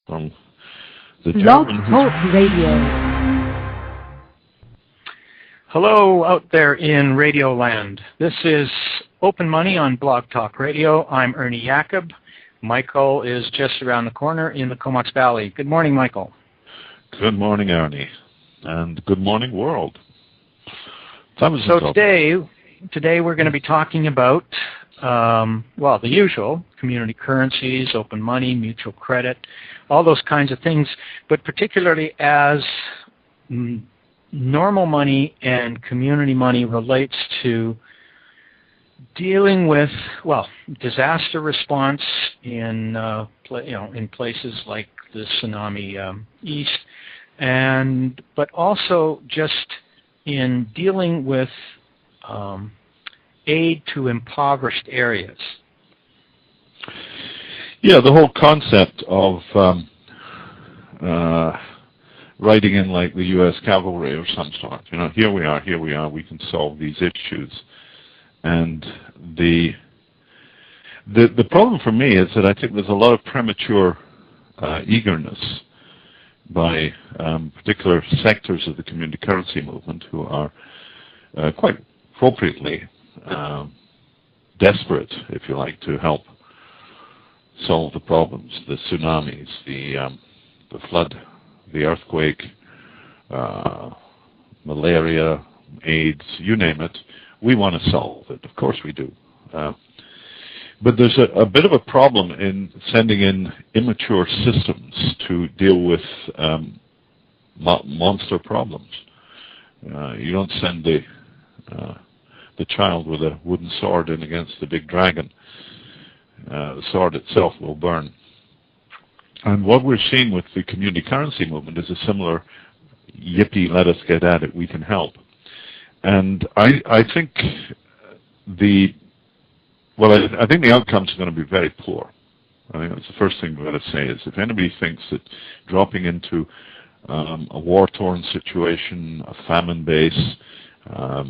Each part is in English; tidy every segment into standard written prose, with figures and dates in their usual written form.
from the German. BlogTalkRadio. Hello out there in Radio Land. This is Open Money on Blog Talk Radio. I'm Ernie Jakob. Michael is just around the corner in the Comox Valley. Good morning, Michael. Good morning, Ernie. And good morning, world. So today we're going to be talking about, the usual, community currencies, open money, mutual credit, all those kinds of things, but particularly as normal money and community money relates to dealing with, disaster response in places like the tsunami east, but also just in dealing with aid to impoverished areas. Yeah, the whole concept of riding in like the U.S. cavalry of some sort. Here we are, we can solve these issues. And the problem for me is that I think there's a lot of premature eagerness by particular sectors of the community currency movement who are quite appropriately desperate, if you like, to help solve the problems, the tsunamis, the flood, the earthquake, malaria, AIDS, you name it. We want to solve it. Of course we do. But there's a bit of a problem in sending in immature systems to deal with monster problems. You don't send the child with a wooden sword in against the big dragon. The sword itself will burn. And what we're seeing with the community currency movement is a similar yippee, let us get at it, we can help. And I think the outcomes are going to be very poor. I think that's the first thing we've got to say is if anybody thinks that dropping into a war-torn situation, a famine base, a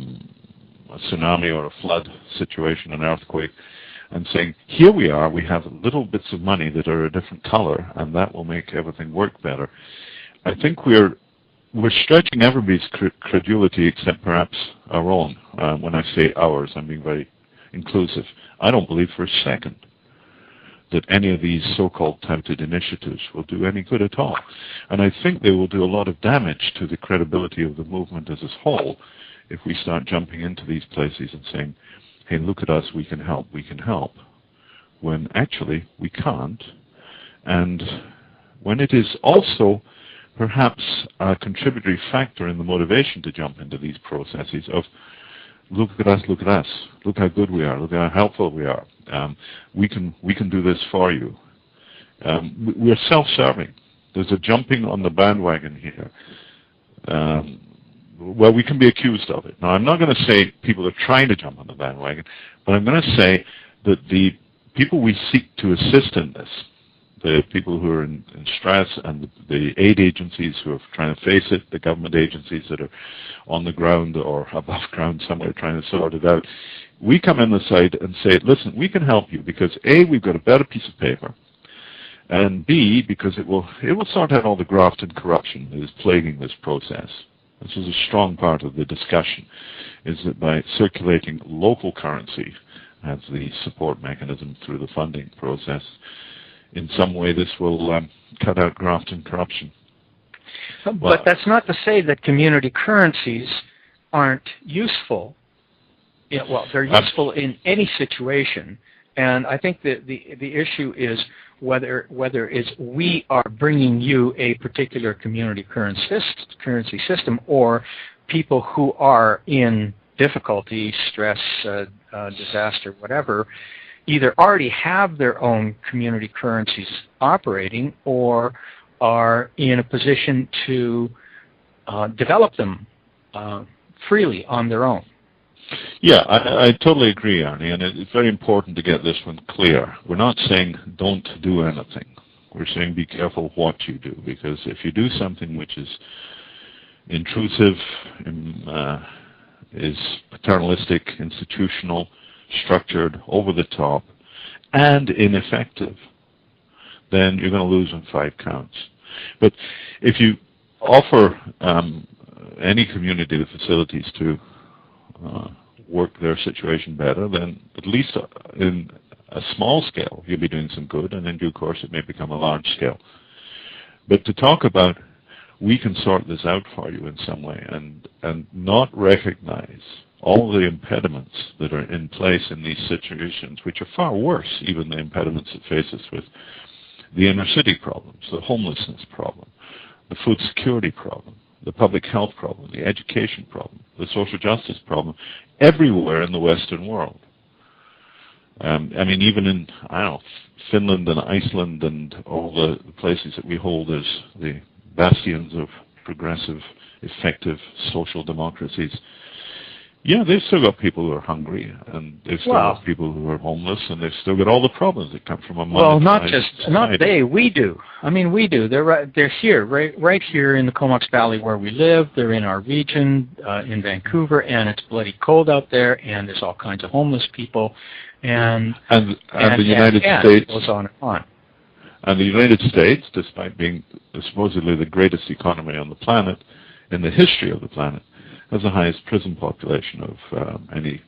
tsunami or a flood situation, an earthquake, and saying, here we are, we have little bits of money that are a different color, and that will make everything work better. I think we're stretching everybody's credulity except perhaps our own. When I say ours, I'm being very inclusive. I don't believe for a second that any of these so-called touted initiatives will do any good at all. And I think they will do a lot of damage to the credibility of the movement as a whole if we start jumping into these places and saying, hey, look at us, we can help, when actually we can't. And when it is also perhaps a contributory factor in the motivation to jump into these processes of look at us, look how good we are, look how helpful we are. We can do this for you. We're self-serving. There's a jumping on the bandwagon here. We can be accused of it. Now, I'm not going to say people are trying to jump on the bandwagon, but I'm going to say that the people we seek to assist in this, the people who are in stress and the aid agencies who are trying to face it, the government agencies that are on the ground or above ground somewhere trying to sort it out, we come in the side and say, listen, we can help you because A, we've got a better piece of paper, and B, because it will sort out all the graft and corruption that is plaguing this process. This is a strong part of the discussion, is that by circulating local currency as the support mechanism through the funding process, in some way this will cut out graft and corruption. But that's not to say that community currencies aren't useful. They're useful in any situation. And I think that the issue is whether it's we are bringing you a particular community currency system or people who are in difficulty, stress, disaster, whatever, either already have their own community currencies operating or are in a position to develop them freely on their own. Yeah, I totally agree, Arnie, and it's very important to get this one clear. We're not saying don't do anything. We're saying be careful what you do, because if you do something which is intrusive, is paternalistic, institutional, structured, over the top, and ineffective, then you're going to lose on 5 counts. But if you offer any community the facilities to work their situation better, then at least in a small scale you'll be doing some good, and in due course it may become a large scale. But to talk about we can sort this out for you in some way and not recognize all the impediments that are in place in these situations, which are far worse, even the impediments that face us with the inner city problems, the homelessness problem, the food security problem, the public health problem, the education problem, the social justice problem, everywhere in the Western world. I mean, even in, Finland and Iceland and all the places that we hold as the bastions of progressive, effective social democracies, yeah, they've still got people who are hungry, and they've still got people who are homeless, and they've still got all the problems that come from a monetized not they, we do. I mean, we do. They're here, right here in the Comox Valley where we live. They're in our region, in Vancouver, and it's bloody cold out there, and there's all kinds of homeless people, and the United States it goes on and on. And the United States, despite being supposedly the greatest economy on the planet, in the history of the planet, has the highest prison population of any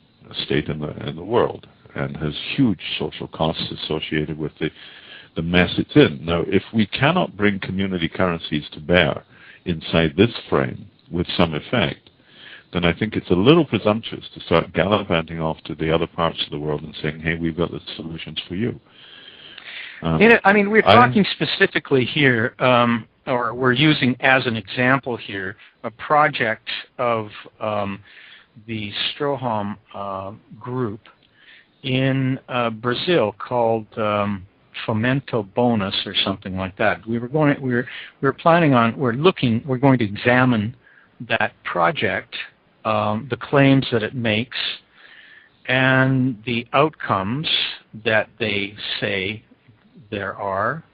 state in the world, and has huge social costs associated with the mess it's in. Now, if we cannot bring community currencies to bear inside this frame with some effect, then I think it's a little presumptuous to start gallivanting off to the other parts of the world and saying, hey, we've got the solutions for you. We're talking specifically here, or we're using as an example here, a project of the Strohom group in Brazil called Fomento Bonus or something like that. We're going to examine that project, the claims that it makes, and the outcomes that they say there are,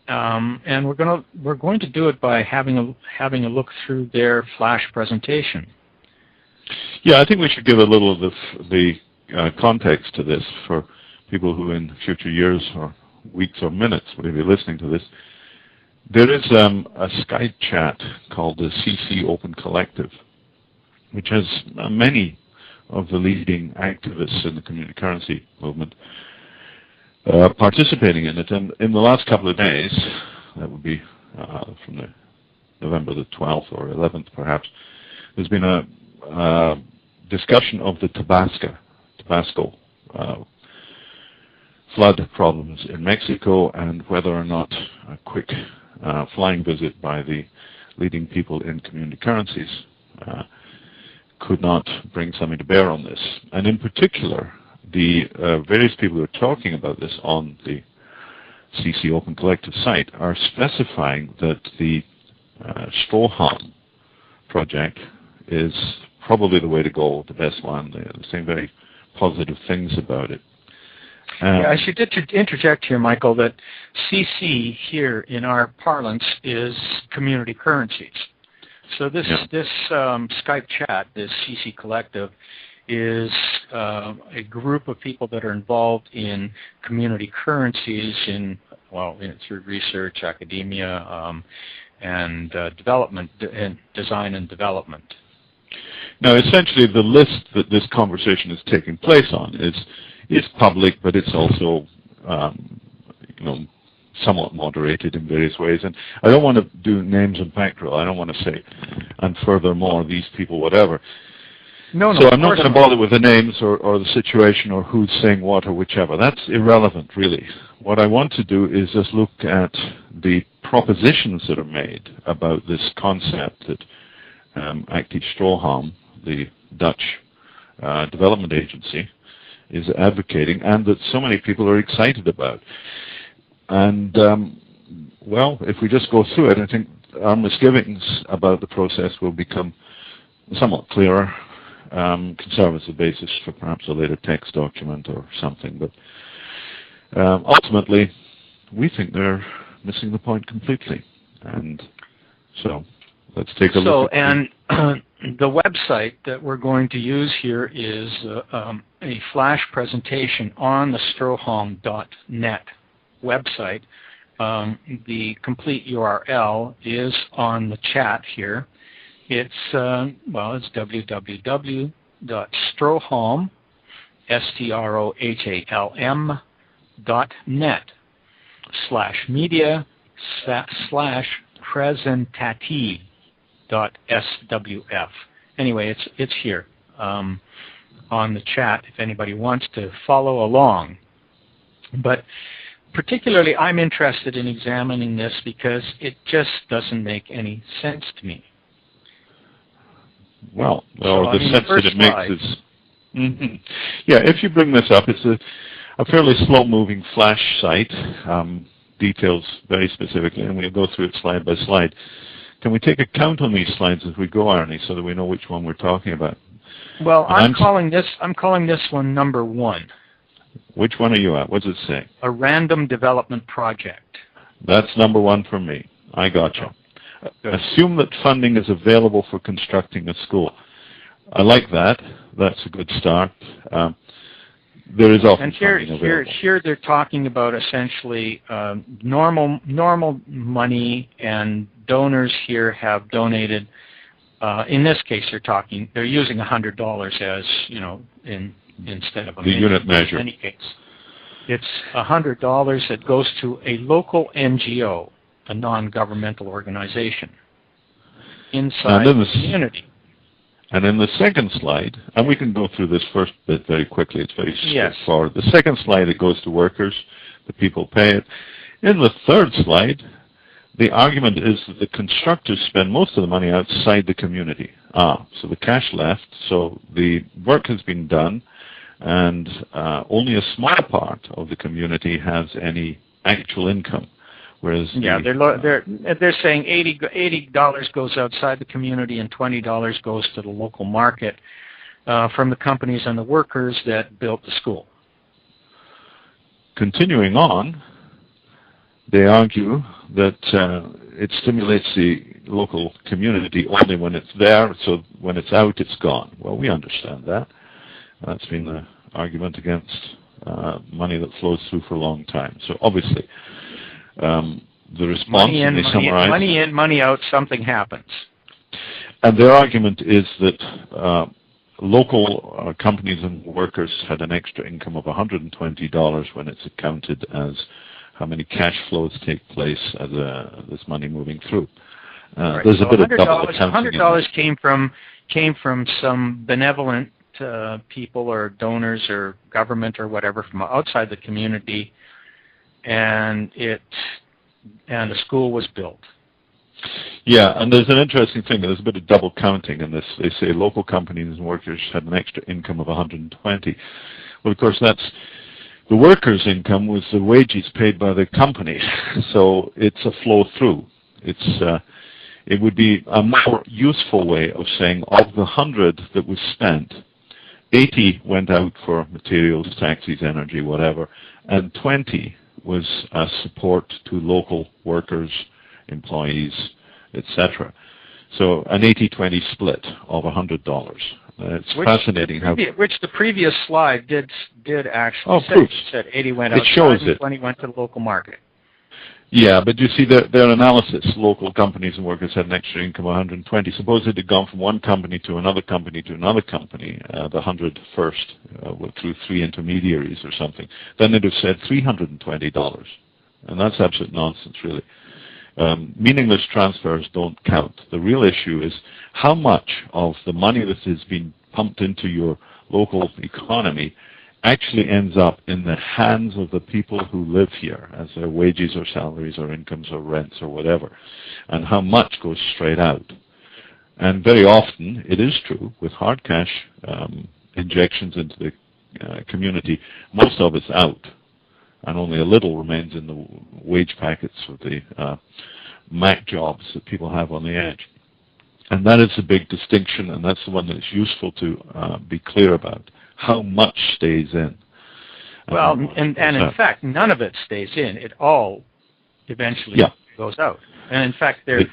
and we're going to do it by having a look through their flash presentation. Yeah, I think we should give a little of the context to this for people who in future years or weeks or minutes will be listening to this. There is a Skype chat called the CC Open Collective, which has many of the leading activists in the community currency movement participating in it. And in the last couple of days, that would be from the November the 12th or 11th perhaps, there's been a discussion of the Tabasco flood problems in Mexico, and whether or not a quick flying visit by the leading people in community currencies could not bring something to bear on this. And in particular, the various people who are talking about this on the CC Open Collective site are specifying that the Strohom project is probably the way to go, the best one. They're saying very positive things about it. I should interject here, Michael, that CC here in our parlance is community currencies. So this Skype chat, this CC Collective, is a group of people that are involved in community currencies through research, academia, and development, and design and development. Now, essentially, the list that this conversation is taking place on is public, but it's also somewhat moderated in various ways. And I don't want to do names and background. I don't want to say, and furthermore, these people, whatever. No, so I'm not going to bother with the names or the situation or who's saying what or whichever. That's irrelevant, really. What I want to do is just look at the propositions that are made about this concept that Active Strohom, the Dutch development agency, is advocating, and that so many people are excited about. And, if we just go through it, I think our misgivings about the process will become somewhat clearer. Conservative basis for perhaps a later text document or something, but ultimately we think they're missing the point completely. And so let's take a look at and the website that we're going to use here is a flash presentation on the strohom.net website, The complete URL is on the chat here. It's it's www.strohalm, strohalm.net/media/presentative.swf. Anyway, it's here on the chat if anybody wants to follow along. But particularly, I'm interested in examining this because it just doesn't make any sense to me. The sense that it makes is... Mm-hmm. Yeah, if you bring this up, it's a fairly slow-moving flash site, details very specifically, and we'll go through it slide by slide. Can we take a count on these slides as we go, Arnie, so that we know which one we're talking about? Well, I'm calling this one number 1. Which one are you at? What does it say? A random development project. That's number 1 for me. I got you. Assume that funding is available for constructing a school. I like that. That's a good start. There is often funding available. Here they're talking about essentially normal money, and donors here have donated. In this case, they're using $100 as instead of the unit measure. In any case, it's $100 that goes to a local NGO, a non-governmental organization inside the community. And in the second slide, and we can go through this first bit very quickly, it's very straightforward. The second slide, it goes to workers, the people pay it. In the third slide, the argument is that the constructors spend most of the money outside the community. So the cash left, so the work has been done, and only a small part of the community has any actual income. Whereas they're saying $80 goes outside the community and $20 goes to the local market from the companies and the workers that built the school. Continuing on, they argue that it stimulates the local community only when it's there, so when it's out, it's gone. Well, we understand that. That's been the argument against money that flows through for a long time. So obviously, the response, and they summarize... Money in, money out, something happens. And their argument is that local companies and workers had an extra income of $120 when it's accounted as how many cash flows take place as this money moving through. Right. There's a bit of double accounting. $100 came from some benevolent people or donors or government or whatever from outside the community, and the school was built. Yeah, and there's an interesting thing. There's a bit of double counting in this. They say local companies and workers had an extra income of $120. Well, of course, that's the workers' income was the wages paid by the company, so it's a flow through. It would be a more useful way of saying of the 100 that was spent, 80 went out for materials, taxis, energy, whatever, and 20 was support to local workers, employees, etc. So an 80-20 split of $100. It's fascinating which the previous slide did actually say. It said 80 went outside and 20 went to the local market. Yeah, but you see their analysis, local companies and workers had an extra income of 120. Suppose it had gone from one company to another company to another company, the 100 first, through 3 intermediaries or something. Then it would have said $320. And that's absolute nonsense, really. Meaningless transfers don't count. The real issue is how much of the money that has been pumped into your local economy actually ends up in the hands of the people who live here as their wages or salaries or incomes or rents or whatever, and how much goes straight out. And very often, it is true, with hard cash injections into the community, most of it's out, and only a little remains in the wage packets of the MAC jobs that people have on the edge. And that is a big distinction, and that's the one that's useful to be clear about. How much stays in? Well, and in fact, none of it stays in. It all eventually goes out. And in fact, their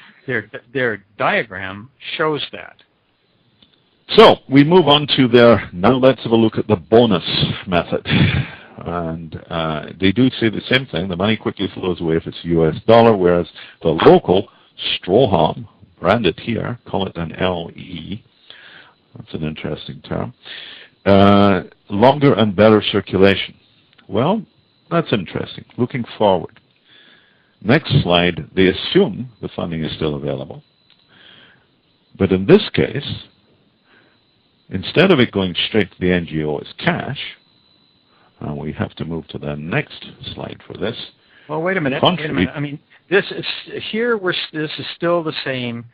diagram shows that. So we move on to now let's have a look at the bonus method. and they do say the same thing. The money quickly flows away if it's US dollar, whereas the local Strohom, branded here, call it an LE. That's an interesting term. Longer and better circulation. Well, that's interesting. Looking forward. Next slide, they assume the funding is still available. But in this case, instead of it going straight to the NGO as cash, we have to move to the next slide for this. Well, wait a minute. I mean, this is still the same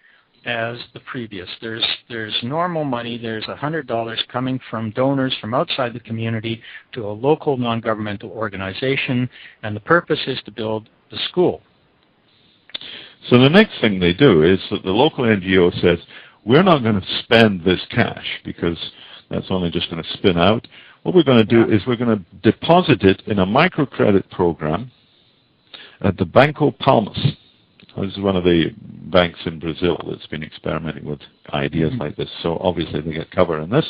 as the previous. There's normal money. There's $100 coming from donors from outside the community to a local non-governmental organization, and the purpose is to build the school. So the next thing they do is that the local NGO says, we're not going to spend this cash because that's only just going to spin out. What we're going to do is we're going to deposit it in a microcredit program at the Banco Palmas. This is one of the banks in Brazil that's been experimenting with ideas like this. So obviously they get cover in this.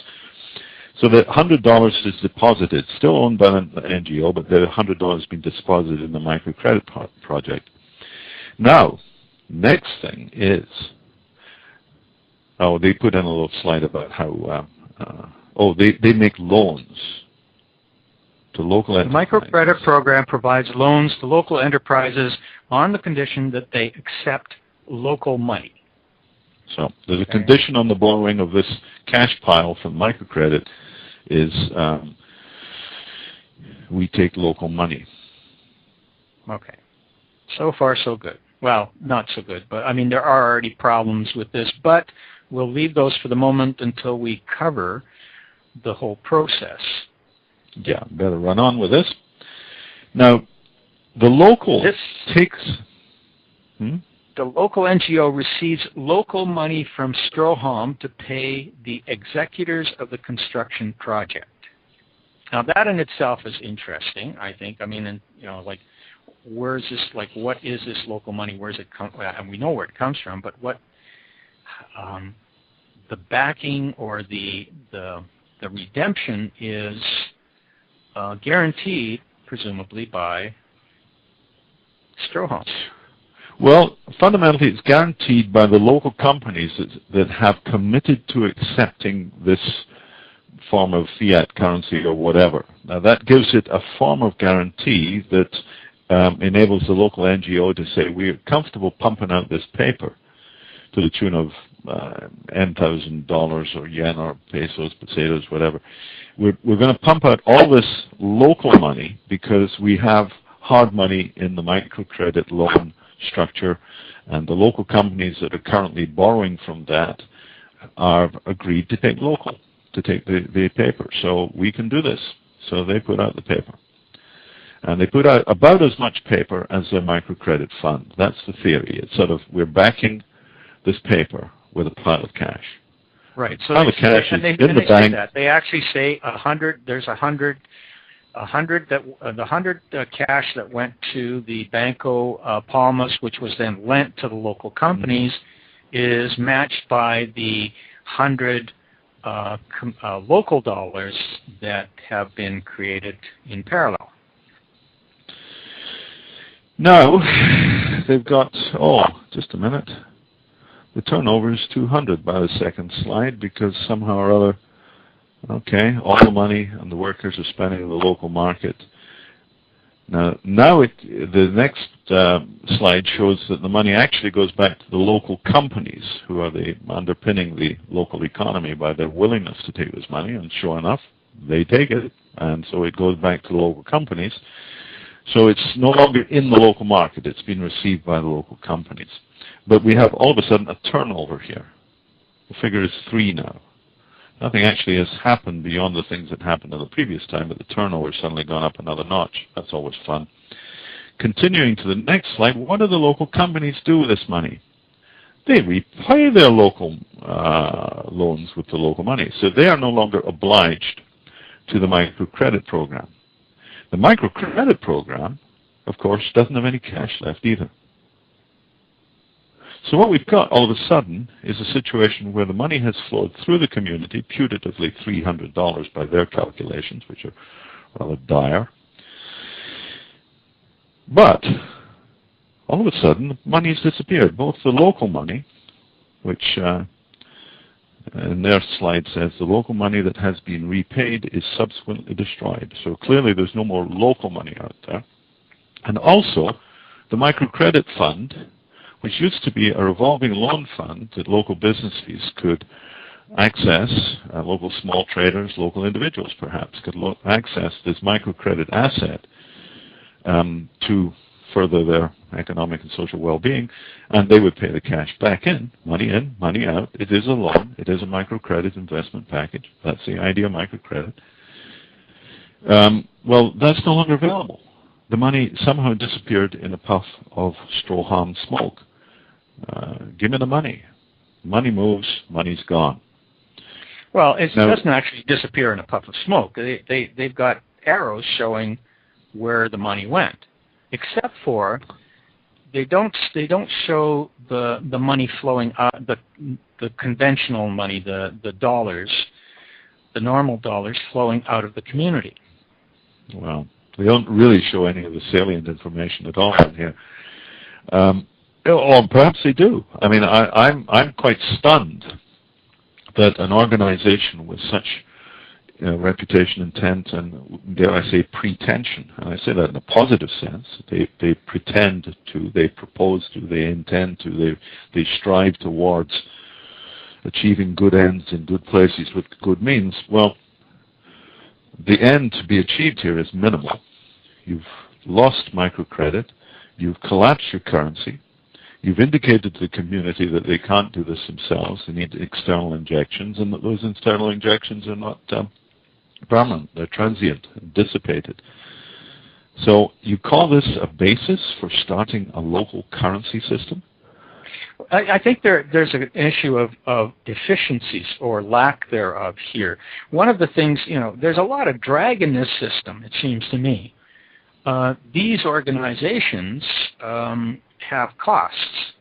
So the $100 is deposited, still owned by the NGO, but the $100 has been deposited in the microcredit project. Now, next thing is, they put in a little slide about how, they make loans to local enterprises. The microcredit program provides loans to local enterprises on the condition that they accept local money. So there's a condition on the borrowing of this cash pile from microcredit is we take local money. Okay. So far, so good. Well, not so good, but I mean, there are already problems with this, but we'll leave those for the moment until we cover the whole process. Yeah, better run on with this. Now, the local takes... The local NGO receives local money from Strohom to pay the executors of the construction project. Now, that in itself is interesting, I think. I mean, where is this, what is this local money? Where does it come from? And we know where it comes from, but what the backing or the redemption is guaranteed, presumably, by Strohom. Well, fundamentally, it's guaranteed by the local companies that have committed to accepting this form of fiat currency or whatever. Now, that gives it a form of guarantee that enables the local NGO to say, we're comfortable pumping out this paper to the tune of $N,000 or yen or pesos, potatoes, whatever. We're going to pump out all this local money because we have hard money in the microcredit loan structure, and the local companies that are currently borrowing from that are agreed to take the paper. So we can do this. So they put out the paper. And they put out about as much paper as their microcredit fund. That's the theory. It's sort of, we're backing this paper with a pile of cash. Right. So the cash is in the bank. They actually say 100. There's 100 cash that went to the Banco Palmas, which was then lent to the local companies, is matched by the 100 local dollars that have been created in parallel. Now, they've got, just a minute. The turnover is 200 by the second slide because somehow or other, all the money and the workers are spending in the local market. Now the next slide shows that the money actually goes back to the local companies who are underpinning the local economy by their willingness to take this money, and sure enough, they take it, and so it goes back to the local companies. So it's no longer in the local market, it's been received by the local companies. But we have all of a sudden a turnover here. The figure is 3 now. Nothing actually has happened beyond the things that happened in the previous time, but the turnover has suddenly gone up another notch. That's always fun. Continuing to the next slide, what do the local companies do with this money? They repay their local loans with the local money. So they are no longer obliged to the microcredit program. The microcredit program, of course, doesn't have any cash left either. So what we've got all of a sudden is a situation where the money has flowed through the community, putatively $300 by their calculations, which are rather dire, But all of a sudden, money's disappeared. Both the local money, which in their slide says the local money that has been repaid is subsequently destroyed. So clearly there's no more local money out there. And also, the microcredit fund, which used to be a revolving loan fund that local businesses could access, local small traders, local individuals perhaps, could access this microcredit asset to further their economic and social well-being, and they would pay the cash back in, money out. It is a loan. It is a microcredit investment package. That's the idea of microcredit. Well, that's no longer available. The money somehow disappeared in a puff of Stroham smoke. Give me the money. Money moves, money's gone. Well, it doesn't actually disappear in a puff of smoke. They've got arrows showing where the money went, except for they don't show the money flowing out, the conventional money, the dollars, the normal dollars flowing out of the community. Well, they don't really show any of the salient information at all in here. Or perhaps they do. I mean, I'm quite stunned that an organization with such reputation, intent, and dare I say pretension, and I say that in a positive sense, they pretend to, they propose to, they intend to, they strive towards achieving good ends in good places with good means. Well, the end to be achieved here is minimal. You've lost microcredit, you've collapsed your currency, you've indicated to the community that they can't do this themselves, they need external injections, and that those external injections are not permanent, they're transient and dissipated. So you call this a basis for starting a local currency system? I think there's an issue of efficiencies or lack thereof here. One of the things, there's a lot of drag in this system, it seems to me. These organizations have costs,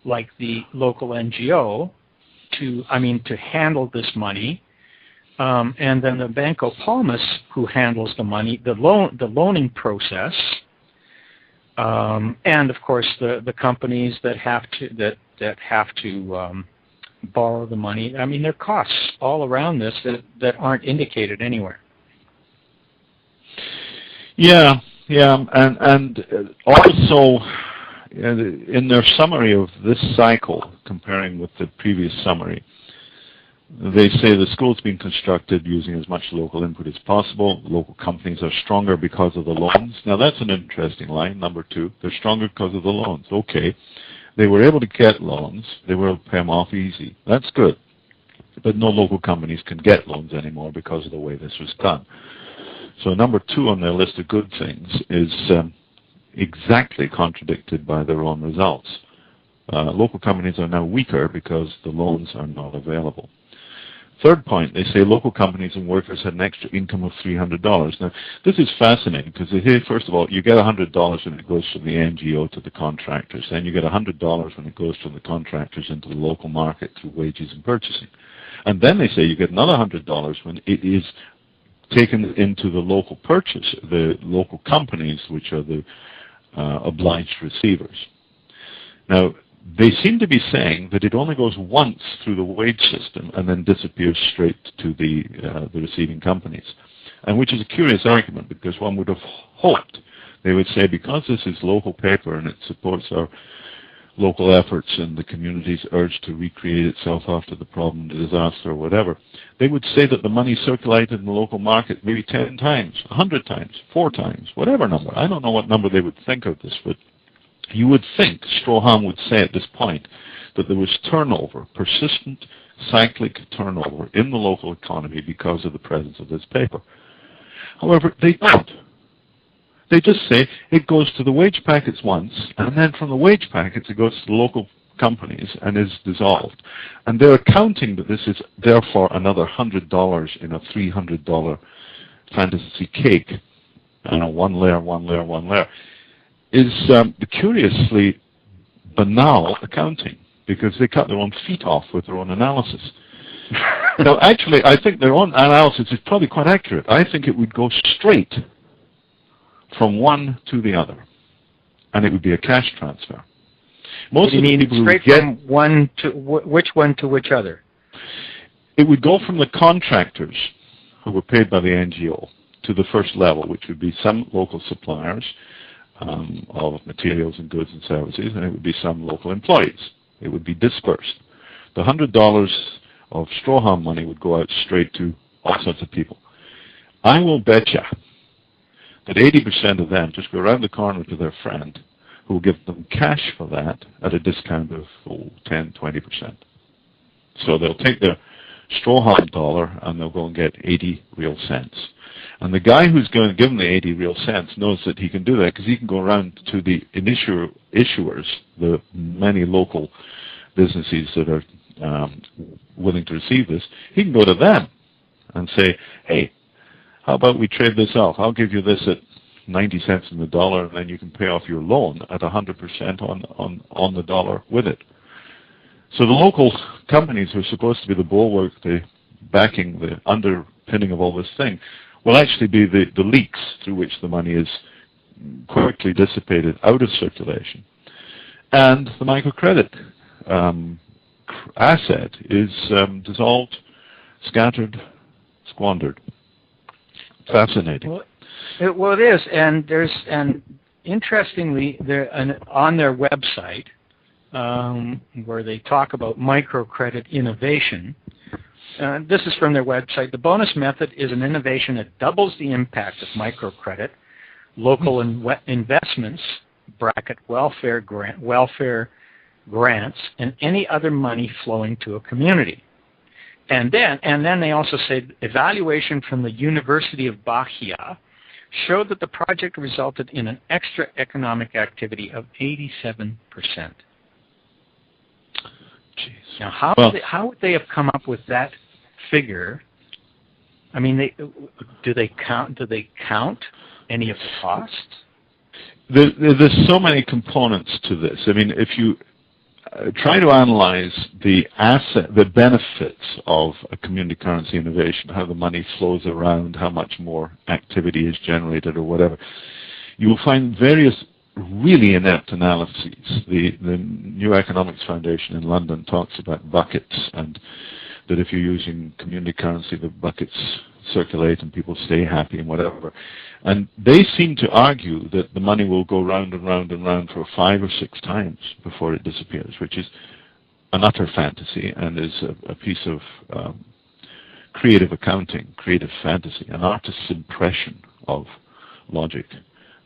like the local NGO, to handle this money, and then the Banco Palmas, who handles the money, the loaning process, and of course the companies that have to borrow the money. I mean, there are costs all around this that aren't indicated anywhere. Yeah, and also in their summary of this cycle, comparing with the previous summary, they say the school's been constructed using as much local input as possible. Local companies are stronger because of the loans. Now that's an interesting line, number 2. They're stronger because of the loans. Okay. They were able to get loans. They were able to pay them off easy. That's good. But no local companies can get loans anymore because of the way this was done. So number 2 on their list of good things is exactly contradicted by their own results. Local companies are now weaker because the loans are not available. Third point, they say local companies and workers had an extra income of $300. Now, this is fascinating because they say, first of all, you get $100 when it goes from the NGO to the contractors. Then you get $100 when it goes from the contractors into the local market through wages and purchasing. And then they say you get another $100 when it is taken into the local purchase, the local companies, which are the obliged receivers. Now, they seem to be saying that it only goes once through the wage system and then disappears straight to the receiving companies, and which is a curious argument because one would have hoped they would say because this is local paper and it supports our local efforts and the community's urge to recreate itself after the problem, the disaster, or whatever, they would say that the money circulated in the local market maybe 10 times, 100 times, 4 times, whatever number. I don't know what number they would think of this, but you would think Stroham would say at this point that there was turnover, persistent cyclic turnover in the local economy because of the presence of this paper. However, they don't. They just say it goes to the wage packets once, and then from the wage packets it goes to the local companies and is dissolved. And they're accounting that this is therefore another $100 in a $300 fantasy cake. One layer. Is the curiously banal accounting, because they cut their own feet off with their own analysis. Now, actually, I think their own analysis is probably quite accurate. I think it would go straight from one to the other, and it would be a cash transfer. Most of the people straight from one to which one to which other? It would go from the contractors who were paid by the NGO to the first level, which would be some local suppliers of materials and goods and services, and it would be some local employees. It would be dispersed. The $100 of Strawham money would go out straight to all sorts of people. I will bet you that 80% of them just go around the corner to their friend who will give them cash for that at a discount of 10, 20%. So they'll take their Strawham dollar and they'll go and get 80 real cents. And the guy who's going to give them the 80 real cents knows that he can do that because he can go around to the issuers, the many local businesses that are willing to receive this. He can go to them and say, hey, how about we trade this off? I'll give you this at 90 cents in the dollar, and then you can pay off your loan at 100% on the dollar with it. So the local companies who are supposed to be the bulwark, the backing, the underpinning of all this thing, will actually be the leaks through which the money is quickly dissipated out of circulation. And the microcredit asset is dissolved, scattered, squandered. Fascinating. Well, it is, and interestingly, on their website, where they talk about microcredit innovation. This is from their website. The bonus method is an innovation that doubles the impact of microcredit, local investments, bracket welfare grants, and any other money flowing to a community. And then they also say evaluation from the University of Bahia showed that the project resulted in an extra economic activity of 87%. Jeez. Now, how would they have come up with that figure? I mean, do they count any of the costs? There's so many components to this. I mean, if you try to analyze the benefits of a community currency innovation, how the money flows around, how much more activity is generated or whatever, you will find various really inept analyses. The New Economics Foundation in London talks about buckets, and that if you're using community currency, the buckets circulate and people stay happy and whatever. And they seem to argue that the money will go round and round and round for 5 or 6 times before it disappears, which is an utter fantasy and is a piece of creative accounting, creative fantasy, an artist's impression of logic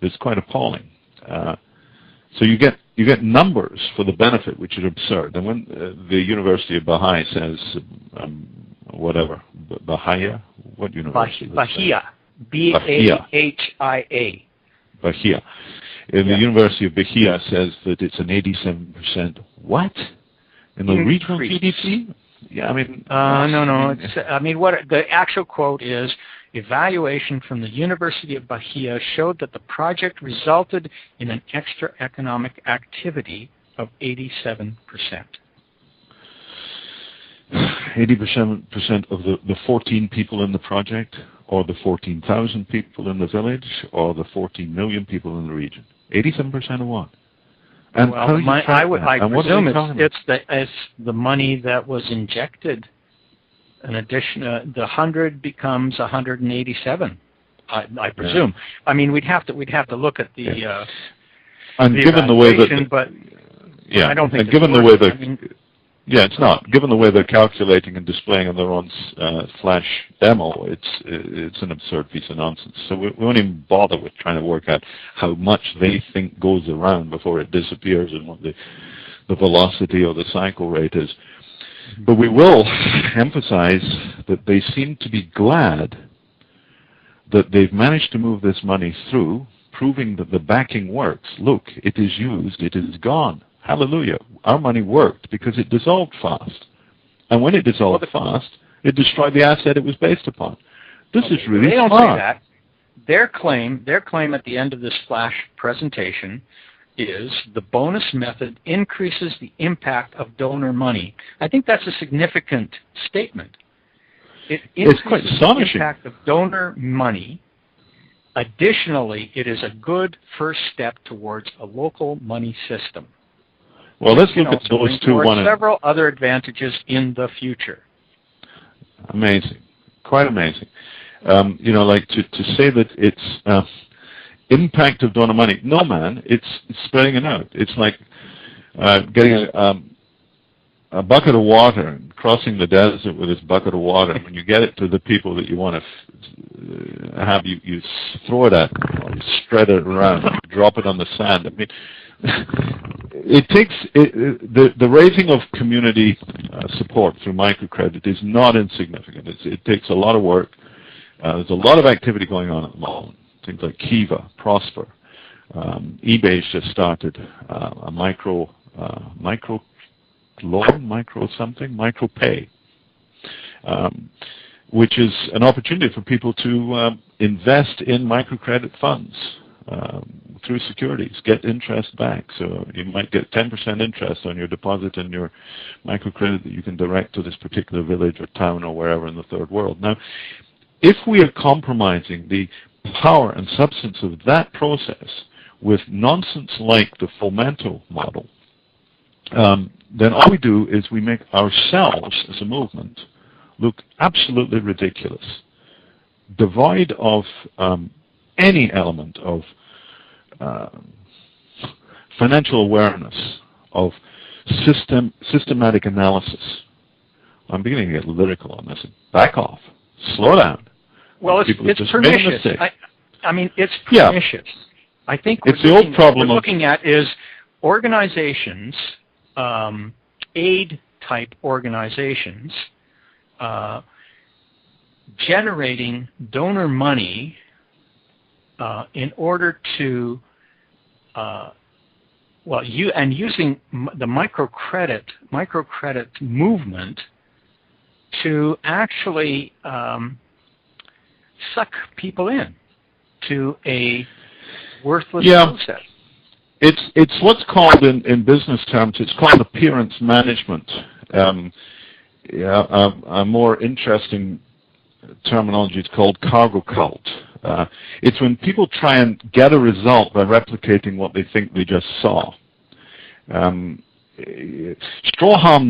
that's quite appalling. So you get numbers for the benefit, which is absurd. And when the University of Bahia says whatever, Bahia, what university? Bahia, Bahia. Bahia. And the University of Bahia says that it's an 87%. What? In the regional GDP? Yeah, I mean. No. What the actual quote is. Evaluation from the University of Bahia showed that the project resulted in an extra economic activity of 87%. 80% of the 14 people in the project, or the 14,000 people in the village, or the 14 million people in the region. 87% of what? And well, I presume it's the money that was injected. In addition, the 100 becomes 187. I presume. Yeah. I mean, we'd have to look at the. And the given the way that, but I don't think. And given the way that, it's not. Given the way they're calculating and displaying on their own flash demo, it's an absurd piece of nonsense. So we won't even bother with trying to work out how much they think goes around before it disappears and what the velocity or the cycle rate is. But we will emphasize that they seem to be glad that they've managed to move this money through, proving that the backing works. Look, it is used, it is gone. Hallelujah. Our money worked because it dissolved fast. And when it dissolved fast, it destroyed the asset it was based upon. This is really smart. They don't say that. Their claim at the end of this flash presentation is the bonus method increases the impact of donor money. I think that's a significant statement. It increases quite astonishing. The impact of donor money additionally, it is a good first step towards a local money system. Well, let's look at those two. Several other advantages in the future. Amazing, quite amazing. Like to say that it's impact of donor money. No, man, it's spreading it out. It's like getting a bucket of water and crossing the desert with this bucket of water. When you get it to the people that you want to have, you throw it at them, or you spread it around, drop it on the sand. I mean, it takes the raising of community support through microcredit is not insignificant. It takes a lot of work. There's a lot of activity going on at the moment. Things like Kiva, Prosper, eBay's just started a micro loan, micro pay, which is an opportunity for people to invest in microcredit funds through securities, get interest back. So you might get 10% interest on your deposit in your microcredit that you can direct to this particular village or town or wherever in the third world. Now, if we are compromising the power and substance of that process with nonsense like the Fomento model, then all we do is we make ourselves as a movement look absolutely ridiculous, devoid of any element of financial awareness, of systematic analysis. I'm beginning to get lyrical on this. Back off. Slow down. Well, it's pernicious. I mean, it's pernicious. Yeah. I think it's the old problem we're looking at is organizations, aid-type organizations, generating donor money in order to, using the microcredit movement to actually suck people in to a worthless process. It's what's called in business terms, it's called appearance management. A more interesting terminology is called cargo cult. It's when people try and get a result by replicating what they think they just saw. Strawham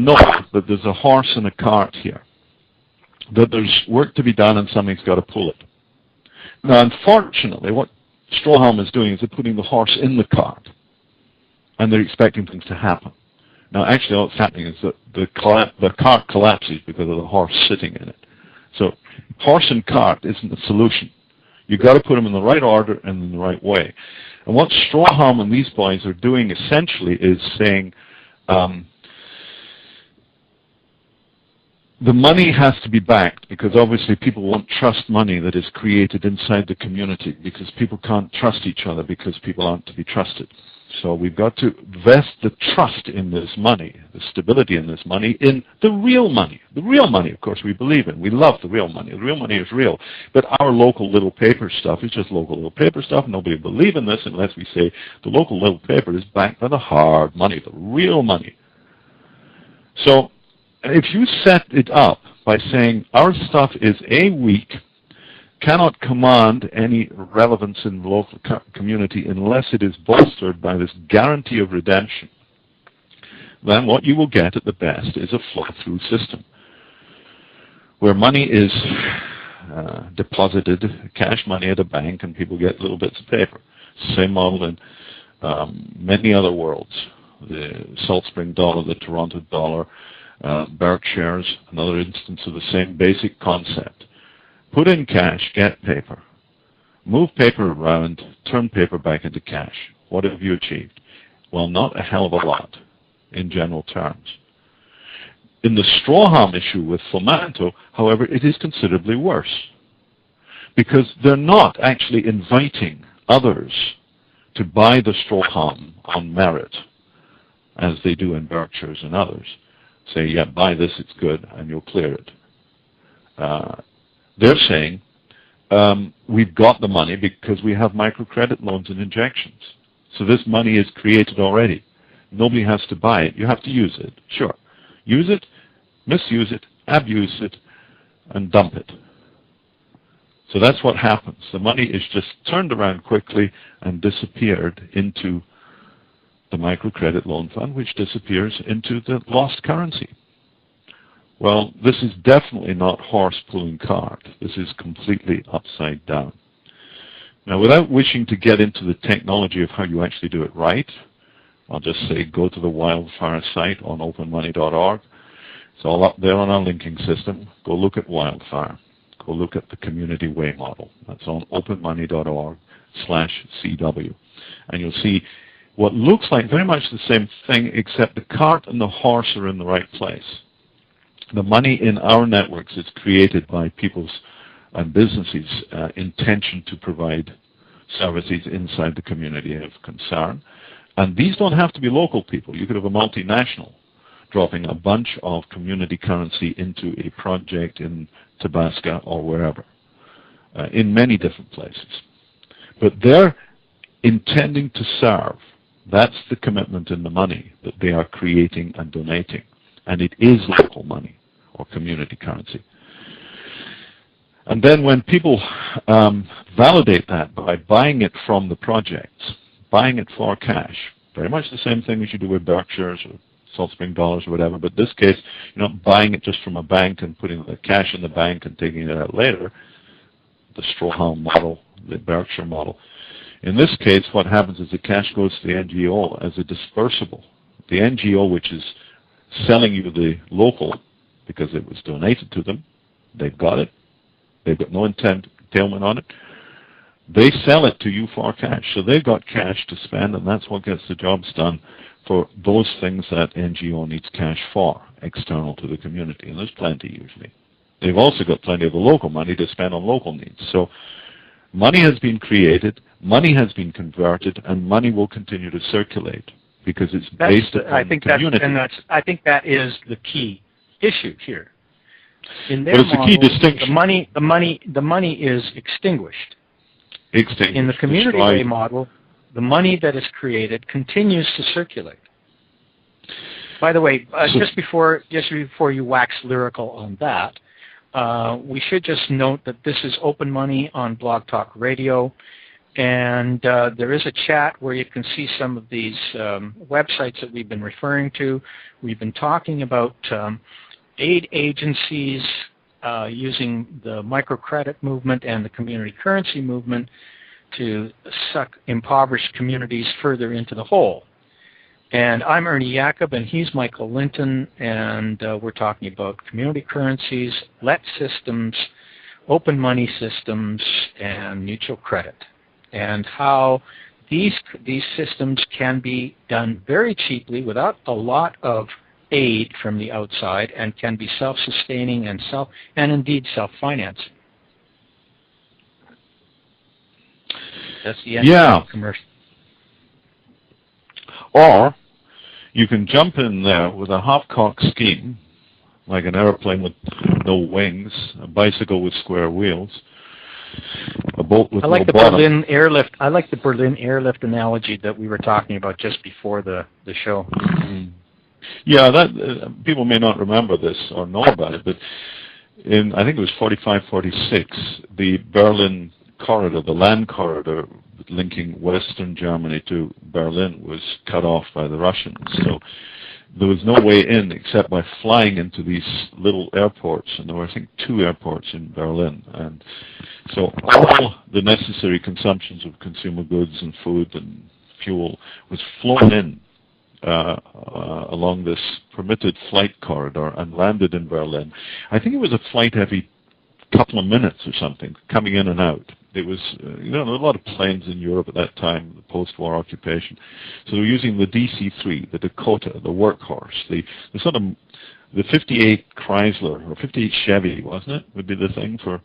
knows that there's a horse and a cart here, that there's work to be done and somebody's got to pull it. Now, unfortunately, what Strawham is doing is they're putting the horse in the cart, and they're expecting things to happen. Now, actually, what's happening is that the cart collapses because of the horse sitting in it. So, horse and cart isn't the solution. You've got to put them in the right order and in the right way. And what Strawham and these boys are doing essentially is saying, the money has to be backed because obviously people won't trust money that is created inside the community because people can't trust each other because people aren't to be trusted. So we've got to vest the trust in this money, the stability in this money, in the real money. The real money, of course, we believe in. We love the real money. The real money is real. But our local little paper stuff is just local little paper stuff. Nobody will believe in this unless we say the local little paper is backed by the hard money, the real money. So if you set it up by saying our stuff is weak, cannot command any relevance in the local community unless it is bolstered by this guarantee of redemption, then what you will get at the best is a flow-through system where money is deposited, cash money at a bank, and people get little bits of paper. Same model in many other worlds. The Salt Spring dollar, the Toronto dollar, Berkshire's, another instance of the same basic concept. Put in cash, get paper. Move paper around, turn paper back into cash. What have you achieved? Well, not a hell of a lot in general terms. In the Strawham issue with Fomento, however, it is considerably worse because they're not actually inviting others to buy the Strawham on merit as they do in Berkshire's and others. Say, yeah, buy this, it's good, and you'll clear it. They're saying, we've got the money because we have microcredit loans and injections. So this money is created already. Nobody has to buy it. You have to use it. Sure. Use it, misuse it, abuse it, and dump it. So that's what happens. The money is just turned around quickly and disappeared into the microcredit loan fund, which disappears into the lost currency. Well, this is definitely not horse pulling cart. This is completely upside down. Now, without wishing to get into the technology of how you actually do it right, I'll just say go to the Wildfire site on openmoney.org. It's all up there on our linking system. Go look at Wildfire. Go look at the Community Way model. That's on openmoney.org/CW. And you'll see what looks like very much the same thing, except the cart and the horse are in the right place. The money in our networks is created by people's and businesses' intention to provide services inside the community of concern. And these don't have to be local people. You could have a multinational dropping a bunch of community currency into a project in Tabasco or wherever, in many different places. But they're intending to serve. That's the commitment in the money that they are creating and donating. And it is local money or community currency. And then when people validate that by buying it from the projects, buying it for cash, very much the same thing as you do with Berkshires or Salt Spring Dollars or whatever, but in this case, you're not buying it just from a bank and putting the cash in the bank and taking it out later, the Strohhalm model, the Berkshire model. In this case, what happens is the cash goes to the NGO as a dispersible. The NGO, which is selling you the local because it was donated to them, they've got it. They've got no entailment on it. They sell it to you for cash. So they've got cash to spend, and that's what gets the jobs done for those things that NGO needs cash for, external to the community. And there's plenty usually. They've also got plenty of the local money to spend on local needs. So money has been created, money has been converted, and money will continue to circulate because it's based upon the community. I think that is the key issue here. In their but it's model, a key distinction. The money is extinguished. In the community way model, the money that is created continues to circulate. By the way, just before you wax lyrical on that, we should just note that this is Open Money on Blog Talk Radio, and there is a chat where you can see some of these websites that we've been referring to. We've been talking about aid agencies using the microcredit movement and the community currency movement to suck impoverished communities further into the hole. And I'm Ernie Jacob, and he's Michael Linton, and we're talking about community currencies, LET systems, open money systems, and mutual credit, and how these systems can be done very cheaply without a lot of aid from the outside, and can be self-sustaining and indeed self-financing. That's the end of the commercial. Or you can jump in there with a half-cock scheme, like an airplane with no wings, a bicycle with square wheels, a boat with no bottom. Berlin airlift. I like the Berlin airlift analogy that we were talking about just before the show. Mm-hmm. Yeah, that people may not remember this or know about it, but in, I think it was 45, 46, the Berlin corridor, the land corridor linking Western Germany to Berlin was cut off by the Russians. So there was no way in except by flying into these little airports, and there were, I think, 2 airports in Berlin. And so all the necessary consumptions of consumer goods and food and fuel was flown in along this permitted flight corridor and landed in Berlin. I think it was a flight every couple of minutes or something, coming in and out. It was, there were a lot of planes in Europe at that time, the post-war occupation. So they were using the DC-3, the Dakota, the workhorse, the sort of, the 58 Chrysler, or 58 Chevy, wasn't it, would be the thing for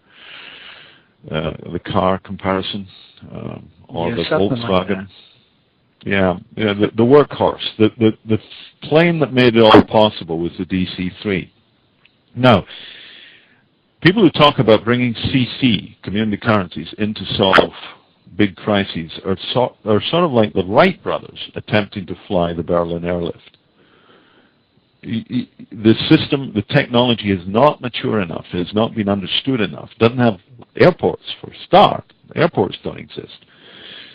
the car comparison, or the Volkswagen. Like the workhorse. The plane that made it all possible was the DC-3. Now, people who talk about bringing CC, community currencies, in to solve big crises are sort of like the Wright brothers attempting to fly the Berlin airlift. The system, the technology is not mature enough, has not been understood enough, doesn't have Airports, for a start. Airports don't exist.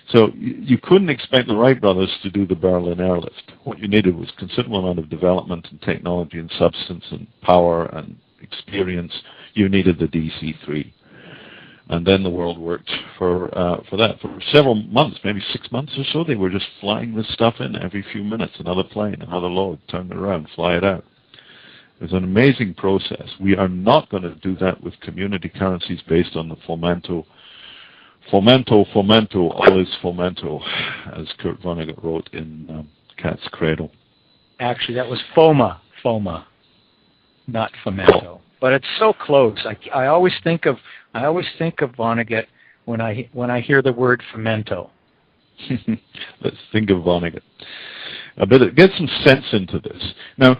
So you couldn't expect the Wright brothers to do the Berlin airlift. What you needed was considerable amount of development and technology and substance and power and experience. You needed the DC-3. And then the world worked for that. For several months, maybe 6 months or so, they were just flying this stuff in every few minutes. Another plane, another load, turn it around, fly it out. It was an amazing process. We are not going to do that with community currencies based on the fomento, all is fomento, as Kurt Vonnegut wrote in Cat's Cradle. Actually, that was FOMA, not fomento. Oh. But it's so close. I always think of Vonnegut when I hear the word fomento. Let's think of Vonnegut. But get some sense into this. Now,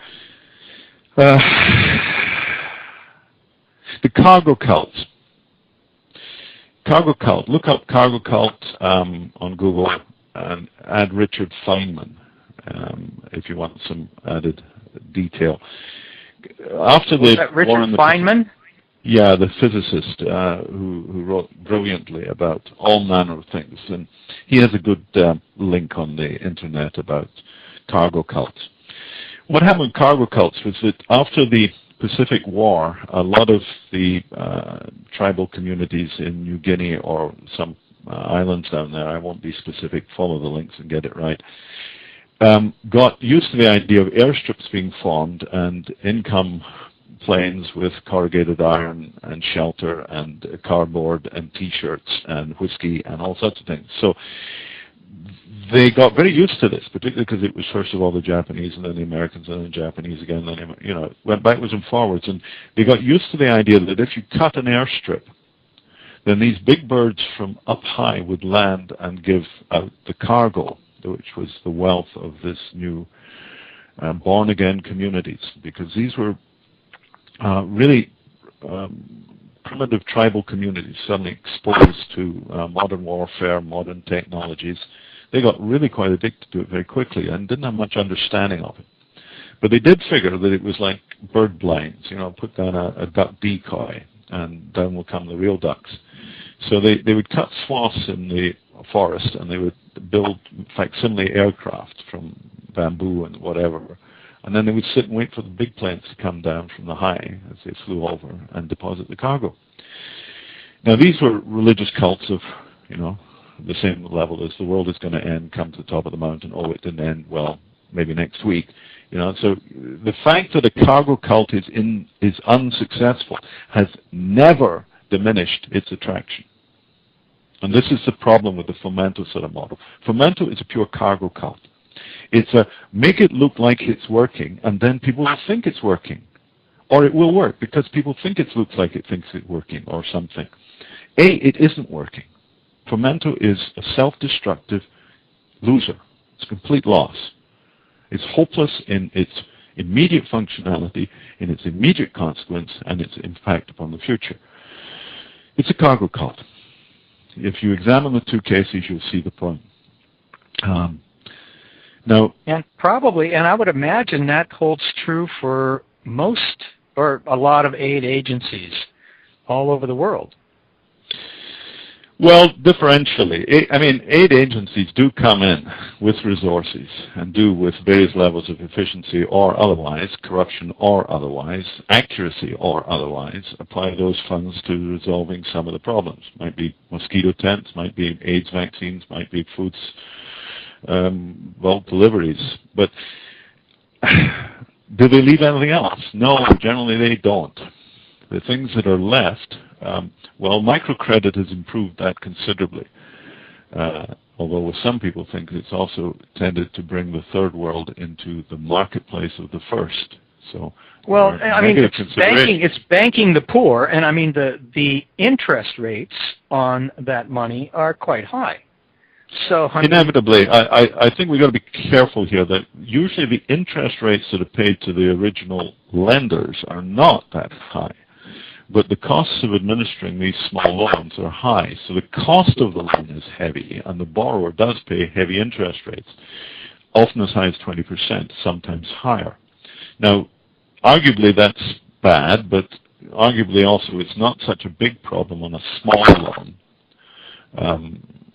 the cargo cults. Cargo cult. Look up cargo cult on Google and add Richard Feynman if you want some added detail. After was that Richard Feynman? Yeah, the physicist who wrote brilliantly about all manner of things, and he has a good link on the internet about cargo cults. What happened with cargo cults was that after the Pacific War, a lot of the tribal communities in New Guinea or some islands down there, I won't be specific, follow the links and get it right, got used to the idea of airstrips being formed and income planes with corrugated iron and shelter and cardboard and T-shirts and whiskey and all sorts of things. So they got very used to this, particularly because it was first of all the Japanese and then the Americans and then the Japanese again. Then it went backwards and forwards, and they got used to the idea that if you cut an airstrip, then these big birds from up high would land and give out the cargo, which was the wealth of this new born-again communities, because these were really primitive tribal communities suddenly exposed to modern warfare, modern technologies. They got really quite addicted to it very quickly and didn't have much understanding of it. But they did figure that it was like bird blinds, put down a duck decoy and down will come the real ducks. So they would cut swaths in the forest and they would build facsimile aircraft from bamboo and whatever. And then they would sit and wait for the big planes to come down from the high as they flew over and deposit the cargo. Now these were religious cults of, the same level as the world is going to end, come to the top of the mountain, oh, it didn't end, well, maybe next week. So the fact that a cargo cult is unsuccessful has never diminished its attraction. And this is the problem with the Fomento sort of model. Fomento is a pure cargo cult. It's a make it look like it's working, and then people will think it's working. Or it will work, because people think it looks like it thinks it's working, or something. It isn't working. Fomento is a self-destructive loser. It's a complete loss. It's hopeless in its immediate functionality, in its immediate consequence, and its impact upon the future. It's a cargo cult. If you examine the two cases, you'll see the point. Now, and I would imagine that holds true for most or a lot of aid agencies all over the world. Well, differentially, aid agencies do come in with resources and do with various levels of efficiency or otherwise, corruption or otherwise, accuracy or otherwise, apply those funds to resolving some of the problems. Might be mosquito tents, might be AIDS vaccines, might be foods, deliveries. But do they leave anything else? No, generally they don't. The things that are left, microcredit has improved that considerably. Although with some people think it's also tended to bring the third world into the marketplace of the first. So, it's banking the poor, and the interest rates on that money are quite high. So inevitably, I think we've got to be careful here that usually the interest rates that are paid to the original lenders are not that high. But the costs of administering these small loans are high. So the cost of the loan is heavy, and the borrower does pay heavy interest rates, often as high as 20%, sometimes higher. Now, arguably that's bad, but arguably also it's not such a big problem on a small loan,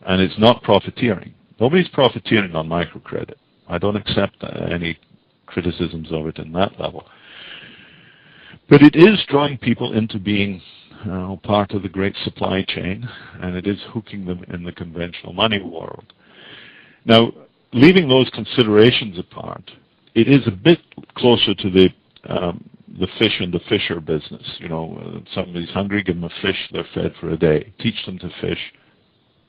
and it's not profiteering. Nobody's profiteering on microcredit. I don't accept any criticisms of it in that level. But it is drawing people into being part of the great supply chain, and it is hooking them in the conventional money world. Now, leaving those considerations apart, it is a bit closer to the fish and the fisher business. You know, somebody's hungry, give them a fish, they're fed for a day. Teach them to fish,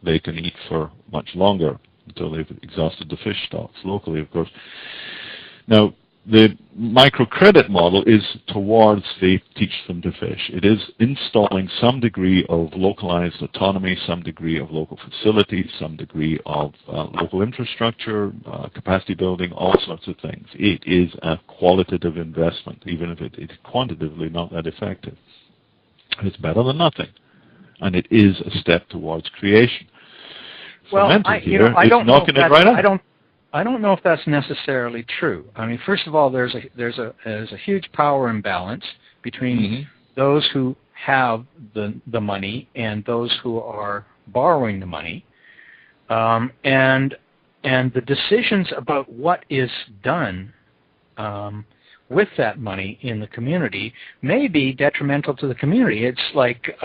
they can eat for much longer until they've exhausted the fish stocks, locally, of course. Now, the microcredit model is towards the teach them to fish. It is installing some degree of localized autonomy, some degree of local facilities, some degree of local infrastructure, capacity building, all sorts of things. It is a qualitative investment, even if it is quantitatively not that effective. It's better than nothing, and it is a step towards creation. Well, I don't know if that's necessarily true. I mean, first of all, there's a huge power imbalance between those who have the money and those who are borrowing the money, and the decisions about what is done with that money in the community may be detrimental to the community. It's like,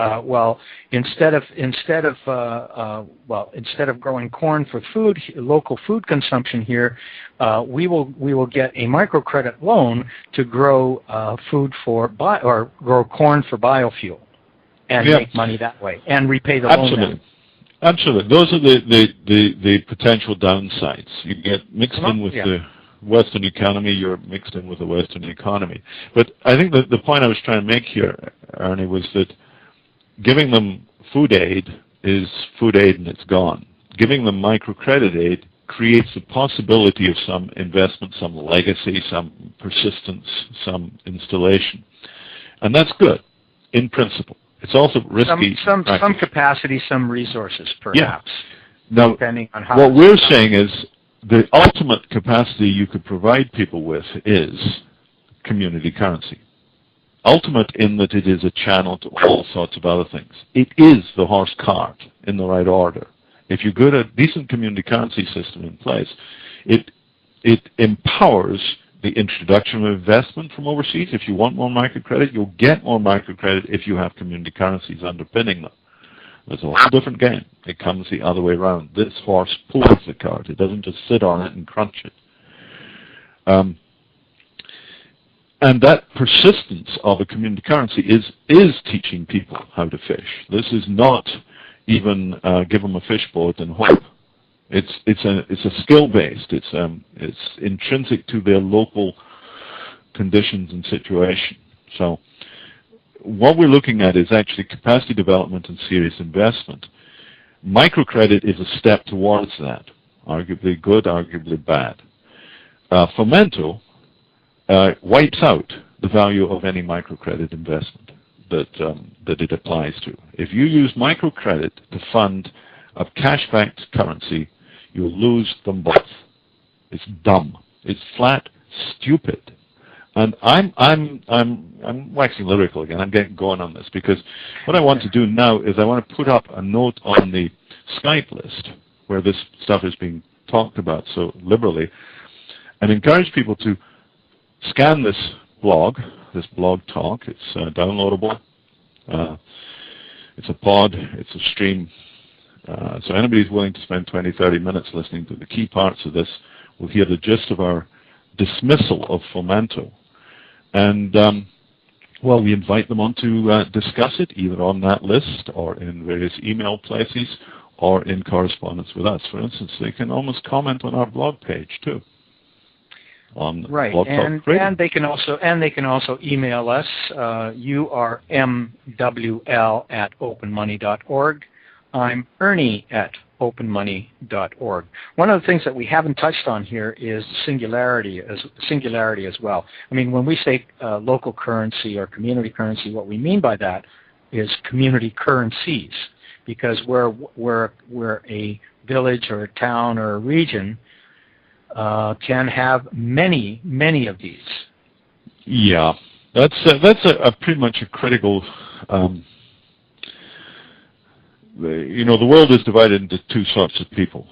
instead of growing corn for food, local food consumption here, we will get a microcredit loan to grow food or grow corn for biofuel, and make money that way, and repay the loan. Absolutely, those are the potential downsides. You get mixed in with the Western economy, you're mixed in with the Western economy. But I think that the point I was trying to make here, Ernie, was that giving them food aid is food aid and it's gone. Giving them microcredit aid creates the possibility of some investment, some legacy, some persistence, some installation. And that's good, in principle. It's also risky. Some capacity, some resources, perhaps. Now, depending on how what we're saying is, the ultimate capacity you could provide people with is community currency. Ultimate in that it is a channel to all sorts of other things. It is the horse cart in the right order. If you get a decent community currency system in place, it empowers the introduction of investment from overseas. If you want more microcredit, you'll get more microcredit if you have community currencies underpinning them. It's a whole different game. It comes the other way around. This horse pulls the cart. It doesn't just sit on it and crunch it. And that persistence of a community currency is teaching people how to fish. This is not even give them a fish boat and hope. It's a skill based. It's intrinsic to their local conditions and situation. So what we're looking at is actually capacity development and serious investment. Microcredit is a step towards that, arguably good, arguably bad. Fomento wipes out the value of any microcredit investment that it applies to. If you use microcredit to fund a cash-backed currency, you'll lose them both. It's dumb. It's flat stupid. And I'm waxing lyrical again. I'm getting going on this because what I want to do now is I want to put up a note on the Skype list where this stuff is being talked about so liberally, and encourage people to scan this blog talk. It's downloadable. It's a pod. It's a stream. So anybody who's willing to spend 20, 30 minutes listening to the key parts of this will hear the gist of our dismissal of Fomento. And, we invite them on to discuss it either on that list or in various email places or in correspondence with us. For instance, they can almost comment on our blog page too. On BlogTalkRadio. And they can also email us. You are mwl@openmoney.org. I'm Ernie at openmoney.org. One of the things that we haven't touched on here is singularity as well. I mean, when we say local currency or community currency, what we mean by that is community currencies, because we're a village or a town or a region can have many of these. Yeah. That's a pretty much a critical. The world is divided into two sorts of people: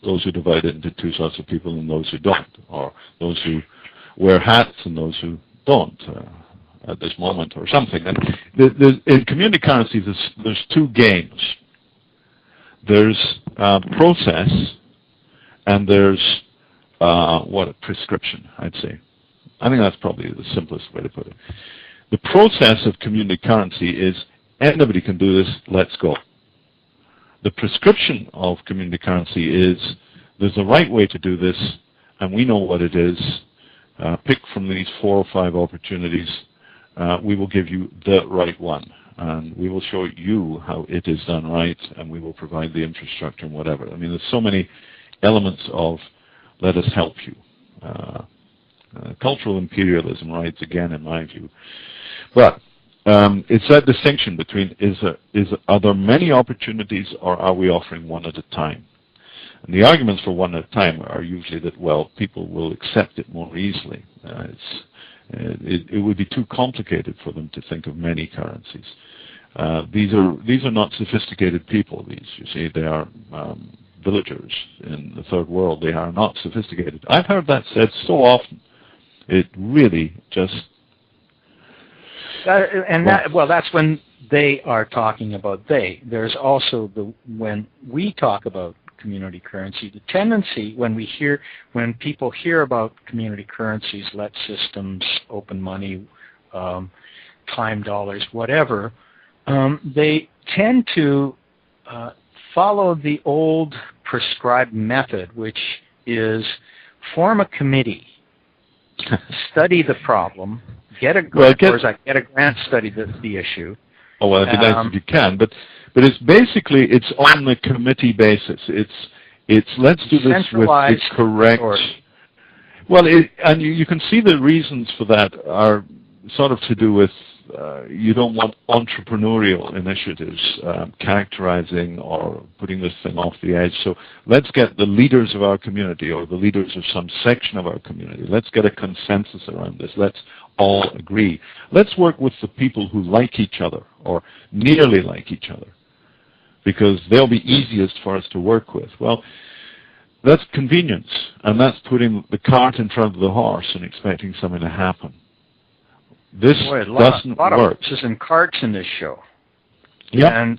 those who divide it into two sorts of people, and those who don't, or those who wear hats and those who don't at this moment, or something. And in community currency, there's two games. There's process, and there's a prescription, I'd say. I think that's probably the simplest way to put it. The process of community currency is anybody can do this, let's go. The prescription of community currency is there's a right way to do this, and we know what it is. Pick from these 4 or 5 opportunities. We will give you the right one, and we will show you how it is done right, and we will provide the infrastructure and whatever. I mean, there's so many elements of let us help you. Cultural imperialism rides again, in my view. But it's that distinction between are there many opportunities, or are we offering one at a time? And the arguments for one at a time are usually that, well, people will accept it more easily. It would be too complicated for them to think of many currencies. These are not sophisticated people. You see, they are villagers in the third world. They are not sophisticated. I've heard that said so often. It really just... that's when they are talking about they. There's also when we talk about community currency, the tendency when people hear about community currencies, let systems, open money, time dollars, whatever, they tend to follow the old prescribed method, which is form a committee, study the problem, get a grant, get a grant, study the issue. Oh, well, that'd be nice if you can, but it's basically, it's on the committee basis. It's let's do this with the correct... Well, and you can see the reasons for that are sort of to do with you don't want entrepreneurial initiatives characterizing or putting this thing off the edge. So let's get the leaders of our community or the leaders of some section of our community. Let's get a consensus around this. Let's all agree. Let's work with the people who like each other or nearly like each other because they'll be easiest for us to work with. Well, that's convenience, and that's putting the cart in front of the horse and expecting something to happen. This doesn't work. A lot of horses and carts in this show. Yeah, and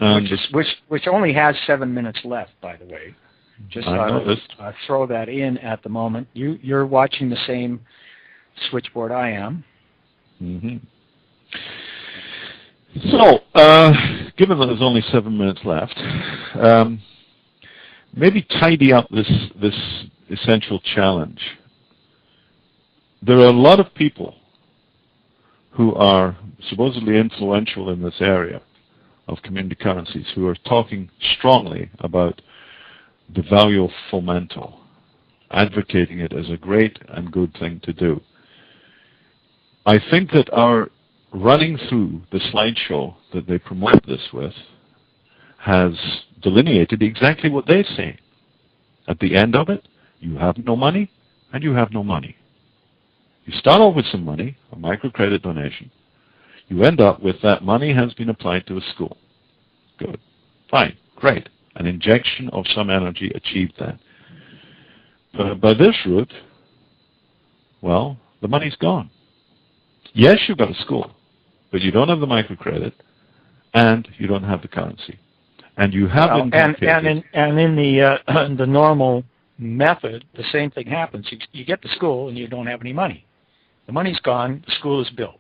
which only has 7 minutes left, by the way. Just throw that in at the moment. You're watching the same switchboard I am. Mm-hmm. So, given that there's only 7 minutes left, maybe tidy up this essential challenge. There are a lot of people who are supposedly influential in this area of community currencies who are talking strongly about the value of fomento, advocating it as a great and good thing to do. I think that our running through the slideshow that they promote this with has delineated exactly what they say. At the end of it, you have no money and you have no money. You start off with some money, a microcredit donation. You end up with that money has been applied to a school. Good. Fine. Great. An injection of some energy achieved that. But by this route, well, the money's gone. Yes, you've got a school, but you don't have the microcredit and you don't have the currency. And you have in the normal method, the same thing happens. You get to school and you don't have any money. The money's gone. The school is built.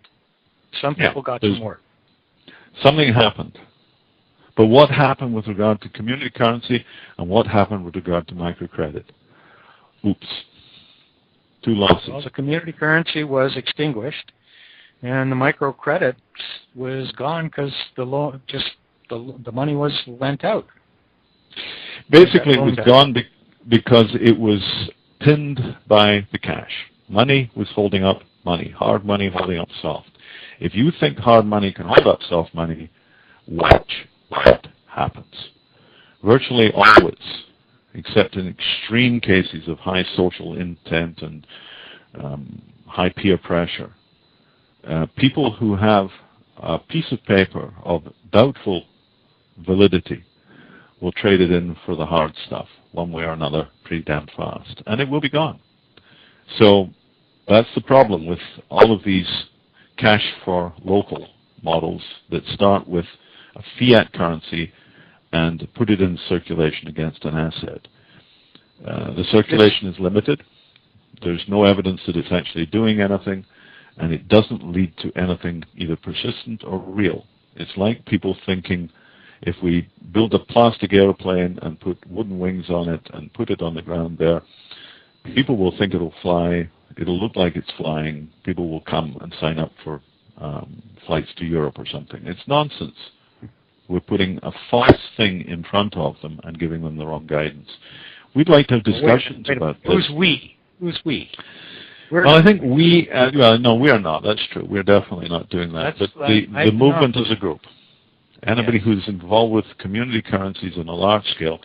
Some people got some work. Something happened. But what happened with regard to community currency and what happened with regard to microcredit? Oops. 2 losses. Well, the community currency was extinguished and the microcredit was gone because the money was lent out. Basically, it was gone because it was pinned by the cash. Money was holding up money, hard money holding up soft. If you think hard money can hold up soft money, watch what happens. Virtually always, except in extreme cases of high social intent and high peer pressure, people who have a piece of paper of doubtful validity will trade it in for the hard stuff, one way or another, pretty damn fast, and it will be gone. So that's the problem with all of these cash for local models that start with a fiat currency and put it in circulation against an asset. The circulation is limited. There's no evidence that it's actually doing anything, and it doesn't lead to anything either persistent or real. It's like people thinking if we build a plastic airplane and put wooden wings on it and put it on the ground there, people will think it'll fly, it'll look like it's flying, people will come and sign up for flights to Europe or something. It's nonsense. We're putting a false thing in front of them and giving them the wrong guidance. We'd like to have discussions about this. Who's we? Who's we? Well, I think we, no, we are not. That's true. We're definitely not doing that. But the movement as a group, anybody who's involved with community currencies on a large scale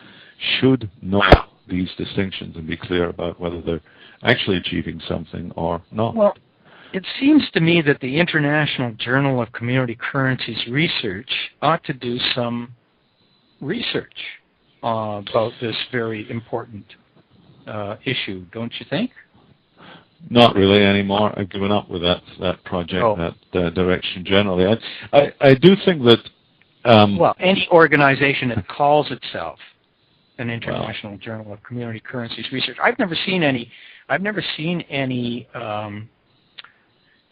should know these distinctions and be clear about whether they're actually achieving something or not. Well, it seems to me that the International Journal of Community Currencies Research ought to do some research about this very important issue, don't you think? Not really anymore. I've given up with that project, that direction generally. I do think that... well, any organization that calls itself an International Journal of Community Currencies Research. I've never seen any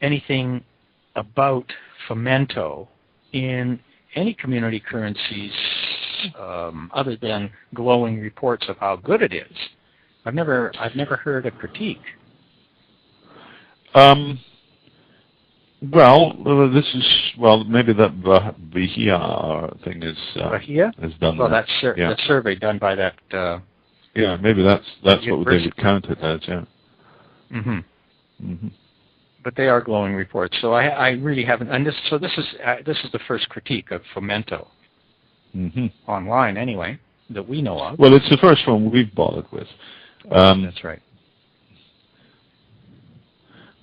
anything about Fomento in any community currencies other than glowing reports of how good it is. I've never heard a critique. Maybe that Bahia thing is done. Well, that survey done by that. Maybe that's what they would count it as. Yeah. Mhm. Mhm. But they are glowing reports, so I really haven't. And this is the first critique of Fomento online, anyway, that we know of. Well, it's the first one we've bothered with. That's right.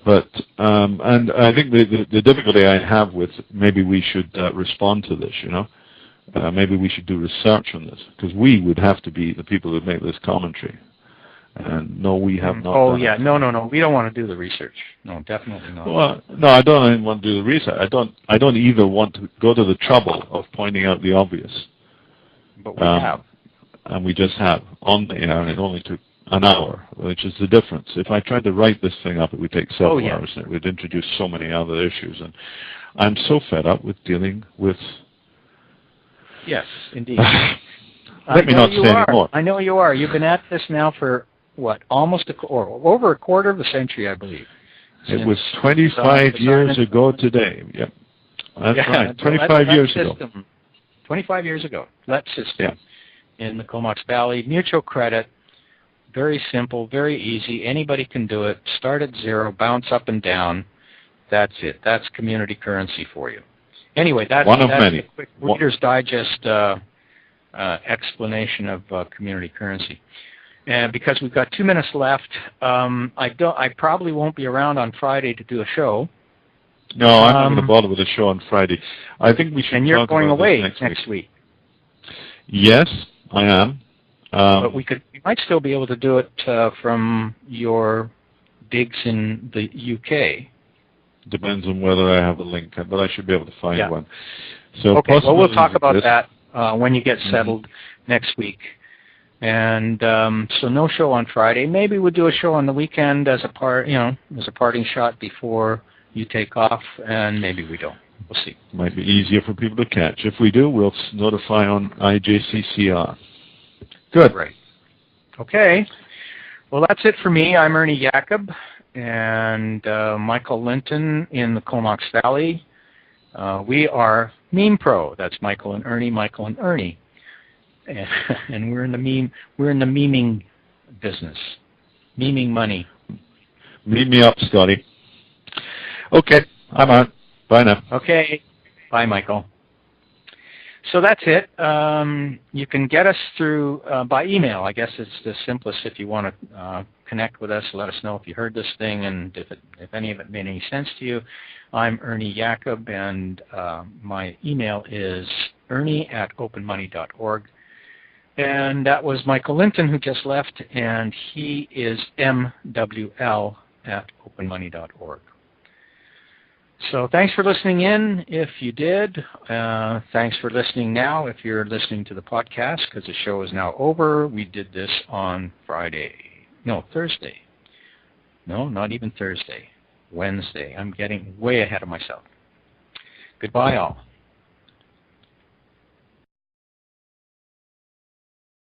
But and I think the difficulty I have with maybe we should respond to this. Maybe we should do research on this because we would have to be the people that make this commentary. And no, we have not. Oh yeah, no. We don't want to do the research. No, definitely not. Well, no, I don't even want to do the research. I don't either want to go to the trouble of pointing out the obvious. But we have. And we just have on the air, and it only took an hour, which is the difference. If I tried to write this thing up, it would take several hours, and it would introduce so many other issues. And I'm so fed up with dealing with. Yes, indeed. Let me not say anymore. I know you are. You've been at this now for what? Almost over a quarter of a century, I believe. It was 25 years ago today. Yep, that's right. 25 years ago. 25 years ago. That system in the Comox Valley. Mutual credit. Very simple, very easy. Anybody can do it. Start at zero, bounce up and down. That's it. That's community currency for you. Anyway, that's many. A quick Reader's Digest explanation of community currency. And because we've got 2 minutes left, I probably won't be around on Friday to do a show. No, I'm not going to bother with a show on Friday. I think we should. And you're going away next week. Yes, I am. But we might still be able to do it from your digs in the UK. Depends on whether I have a link, but I should be able to find one. So okay, well, we'll talk about that when you get settled next week. And so no show on Friday. Maybe we'll do a show on the weekend as a parting shot before you take off, and maybe we don't. We'll see. Might be easier for people to catch. If we do, we'll notify on IJCCR. Good. Right. Okay. Well, that's it for me. I'm Ernie Jacob, and Michael Linton in the Comox Valley. We are Meme Pro. That's Michael and Ernie. And we're in the meming business. Meming money. Meme me up, Scotty. Okay, I'm out. Bye now. Okay. Bye, Michael. So that's it. You can get us through by email. I guess it's the simplest if you want to connect with us. Let us know if you heard this thing and if any of it made any sense to you. I'm Ernie Jacob, and my email is ernie@openmoney.org. And that was Michael Linton, who just left, and he is MWL@openmoney.org. So thanks for listening in if you did. Thanks for listening now if you're listening to the podcast, because the show is now over. We did this on Thursday. No, not even Thursday. Wednesday. I'm getting way ahead of myself. Goodbye, all.